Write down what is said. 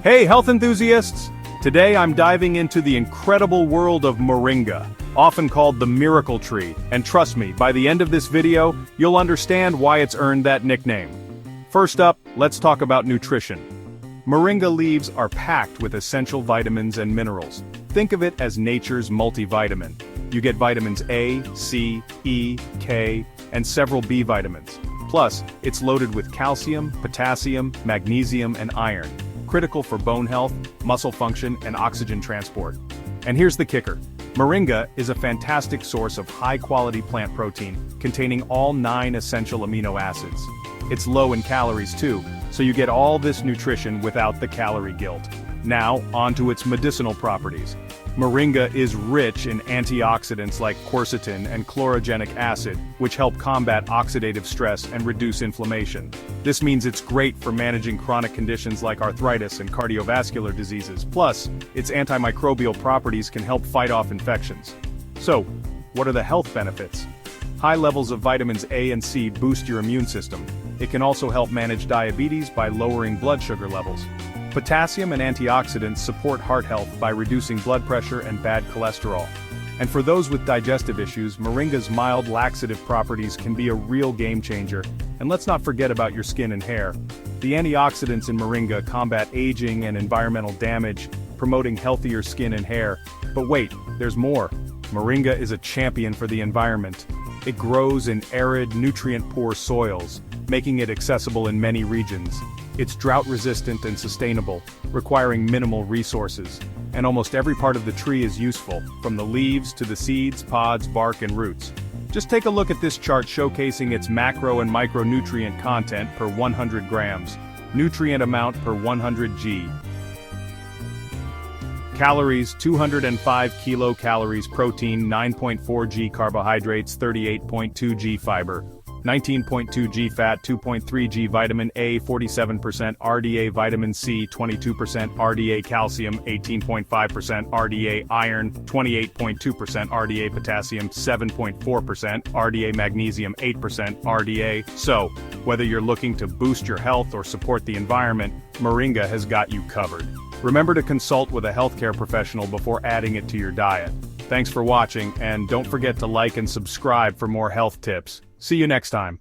Hey health enthusiasts! Today I'm diving into the incredible world of Moringa, often called the miracle tree, and trust me, by the end of this video, you'll understand why it's earned that nickname. First up, let's talk about nutrition. Moringa leaves are packed with essential vitamins and minerals. Think of it as nature's multivitamin. You get vitamins A, C, E, K, and several B vitamins. Plus, it's loaded with calcium, potassium, magnesium, and iron, critical for bone health, muscle function, and oxygen transport. And here's the kicker. Moringa is a fantastic source of high-quality plant protein, containing all 9 essential amino acids. It's low in calories too, so you get all this nutrition without the calorie guilt. Now, onto its medicinal properties. Moringa is rich in antioxidants like quercetin and chlorogenic acid, which help combat oxidative stress and reduce inflammation. This means it's great for managing chronic conditions like arthritis and cardiovascular diseases. Plus, its antimicrobial properties can help fight off infections. So, what are the health benefits? High levels of vitamins A and C boost your immune system. It can also help manage diabetes by lowering blood sugar levels. Potassium and antioxidants support heart health by reducing blood pressure and bad cholesterol. And for those with digestive issues, Moringa's mild laxative properties can be a real game changer. And let's not forget about your skin and hair. The antioxidants in Moringa combat aging and environmental damage, promoting healthier skin and hair. But wait, there's more. Moringa is a champion for the environment. It grows in arid, nutrient-poor soils, making it accessible in many regions. It's drought-resistant and sustainable, requiring minimal resources. And almost every part of the tree is useful, from the leaves to the seeds, pods, bark, and roots. Just take a look at this chart showcasing its macro and micronutrient content per 100 grams, nutrient amount per 100 g. Calories: 205 kilocalories protein, 9.4 g carbohydrates, 38.2 g fiber, 19.2 g fat, 2.3 g vitamin A, 47% RDA, vitamin C, 22% RDA, calcium, 18.5% RDA, iron, 28.2% RDA, potassium, 7.4% RDA, magnesium, 8% RDA. So, whether you're looking to boost your health or support the environment, Moringa has got you covered. Remember to consult with a healthcare professional before adding it to your diet. Thanks for watching, and don't forget to like and subscribe for more health tips. See you next time.